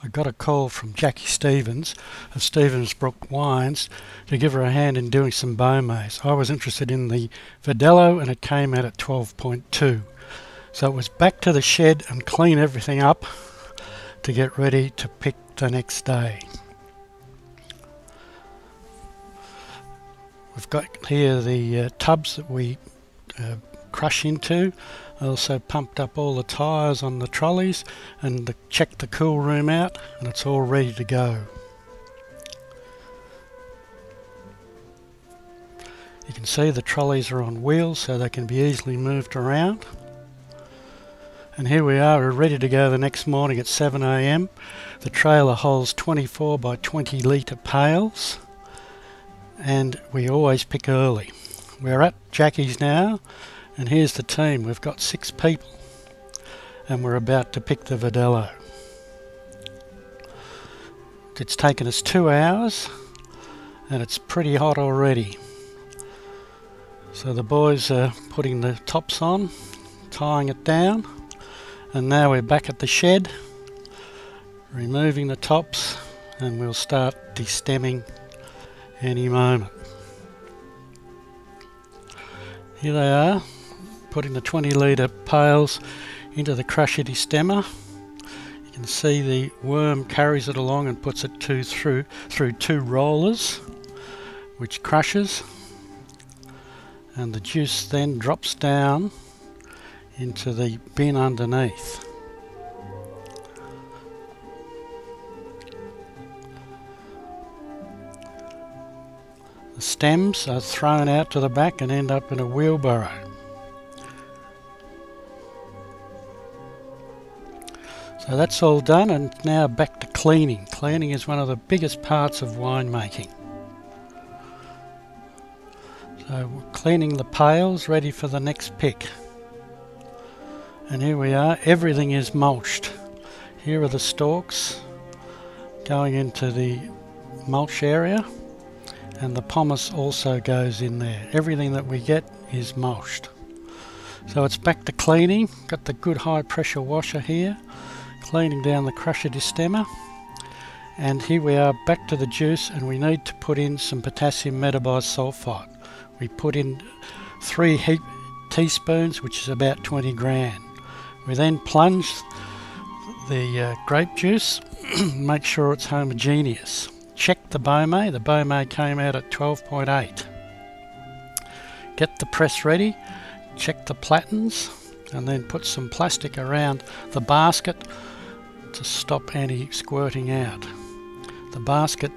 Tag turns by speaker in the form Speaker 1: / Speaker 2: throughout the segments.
Speaker 1: I got a call from Jackie Stevens of Stevens Brook Wines to give her a hand in doing some Beaumays. I was interested in the Verdelho and it came out at 12.2. So it was back to the shed and clean everything up to get ready to pick the next day. We've got here the tubs that we crush into. I also pumped up all the tyres on the trolleys and checked the cool room out, and it's all ready to go. You can see the trolleys are on wheels so they can be easily moved around. And here we are, we're ready to go the next morning at 7 AM. The trailer holds 24 by 20 litre pails, and we always pick early. We're at Jackie's now, and here's the team. We've got 6 people, and we're about to pick the Verdelho. It's taken us 2 hours, and it's pretty hot already. So the boys are putting the tops on, tying it down, and now we're back at the shed, removing the tops, and we'll start destemming any moment. Here they are, putting the 20 litre pails into the crusher destemmer. You can see the worm carries it along and puts it through 2 rollers, which crushes, and the juice then drops down into the bin underneath. The stems are thrown out to the back and end up in a wheelbarrow. So that's all done, and now back to cleaning. Cleaning is one of the biggest parts of winemaking. So we're cleaning the pails, ready for the next pick. And here we are, everything is mulched. Here are the stalks going into the mulch area, and the pomace also goes in there. Everything that we get is mulched. So it's back to cleaning. Got the good high pressure washer here, cleaning down the crusher destemmer. And here we are back to the juice, and we need to put in some potassium metabisulfite. We put in 3 teaspoons, which is about 20 gram. We then plunge the grape juice, make sure it's homogeneous. Check the Beaumay. The Beaumay came out at 12.8. Get the press ready, check the platens, and then put some plastic around the basket to stop any squirting out. The basket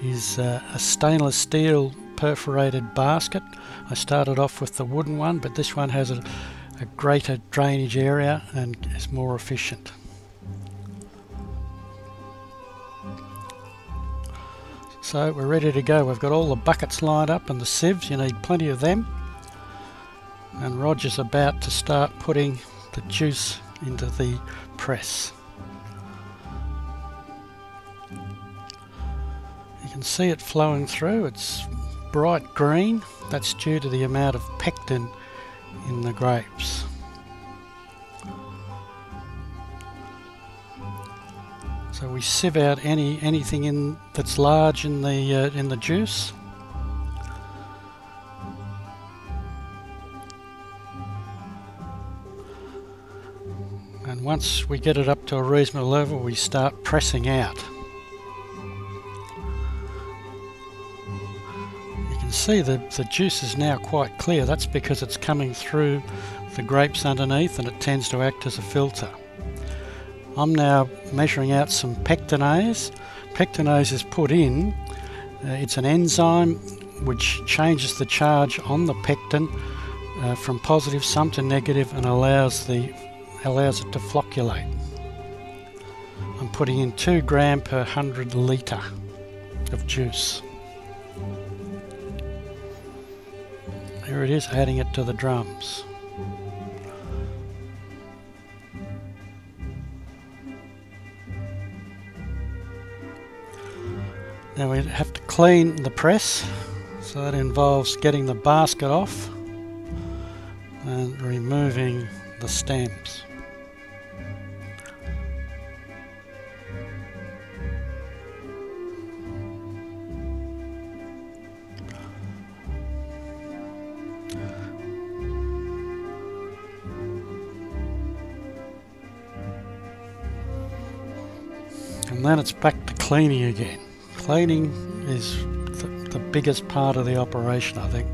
Speaker 1: is a stainless steel perforated basket. I started off with the wooden one, but this one has a greater drainage area and is more efficient. So we're ready to go. We've got all the buckets lined up and the sieves, you need plenty of them. And Roger's about to start putting the juice into the press. You can see it flowing through. It's bright green. That's due to the amount of pectin in the grapes. So we sieve out anything that's large in the juice. And once we get it up to a reasonable level, we start pressing out. You can see the juice is now quite clear. That's because it's coming through the grapes underneath, and it tends to act as a filter. I'm now measuring out some pectinase. Pectinase is put in. It's an enzyme which changes the charge on the pectin from positive sum to negative and allows it to flocculate. I'm putting in 2 gram per 100 litre of juice. Here it is, adding it to the drums. Now we have to clean the press, so that involves getting the basket off and removing the stems. And then it's back to cleaning again. Cleaning is the biggest part of the operation, I think.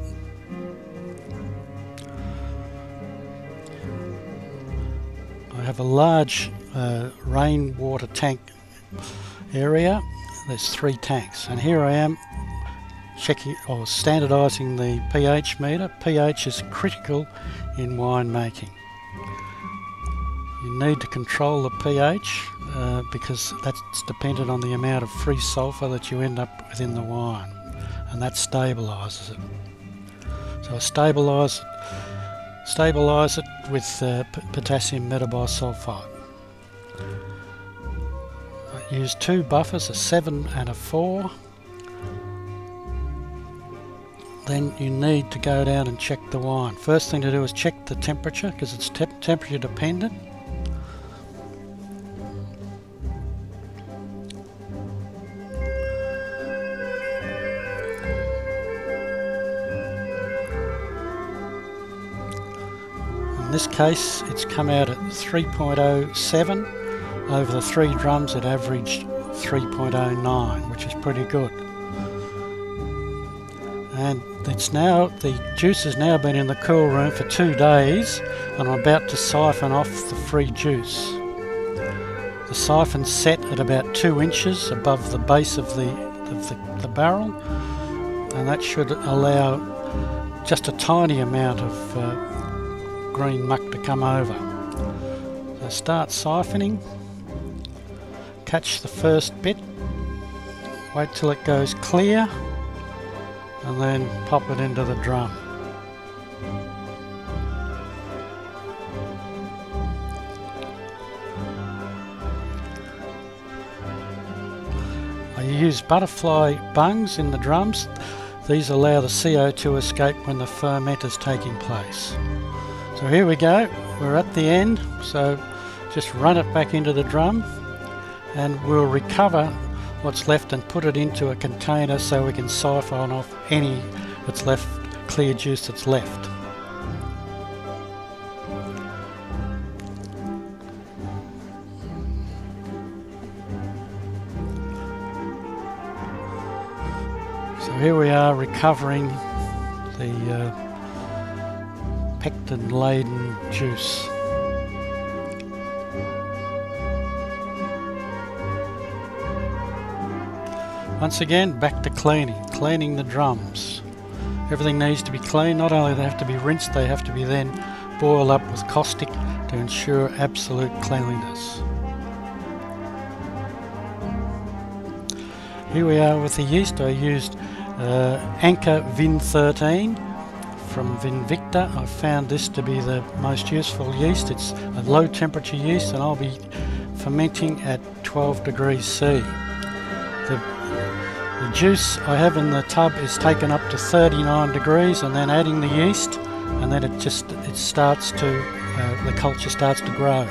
Speaker 1: I have a large rainwater tank area. There's 3 tanks, and here I am checking or standardising the pH meter. pH is critical in wine making. You need to control the pH because that's dependent on the amount of free sulphur that you end up with in the wine, and that stabilises it. So I stabilise it with potassium metabisulfite. I use 2 buffers, a 7 and a 4. Then you need to go down and check the wine. First thing to do is check the temperature, because it's temperature dependent. In this case, it's come out at 3.07. Over the 3 drums, it averaged 3.09, which is pretty good. And the juice has now been in the cool room for 2 days, and I'm about to siphon off the free juice. The siphon's set at about 2 inches above the base of the barrel, and that should allow just a tiny amount of green muck to come over. So start siphoning, catch the first bit, wait till it goes clear, and then pop it into the drum. I use butterfly bungs in the drums. These allow the CO2 escape when the ferment is taking place. So here we go, we're at the end, so just run it back into the drum and we'll recover what's left and put it into a container so we can siphon off any that's left, clear juice that's left. So here we are recovering the pectin-laden juice. Once again, back to cleaning the drums. Everything needs to be clean. Not only do they have to be rinsed, they have to be then boiled up with caustic to ensure absolute cleanliness. Here we are with the yeast. I used Anchor Vin 13 from Vinvicta. I found this to be the most useful yeast. It's a low temperature yeast, and I'll be fermenting at 12 degrees C. The juice I have in the tub is taken up to 39 degrees, and then adding the yeast, and then it starts to the culture starts to grow.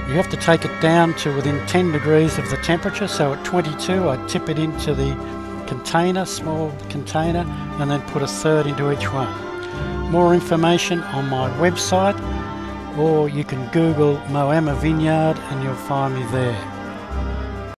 Speaker 1: You have to take it down to within 10 degrees of the temperature. So at 22, I tip it into the container, small container, and then put a third into each one. More information on my website, or you can Google Moama Vineyard and you'll find me there.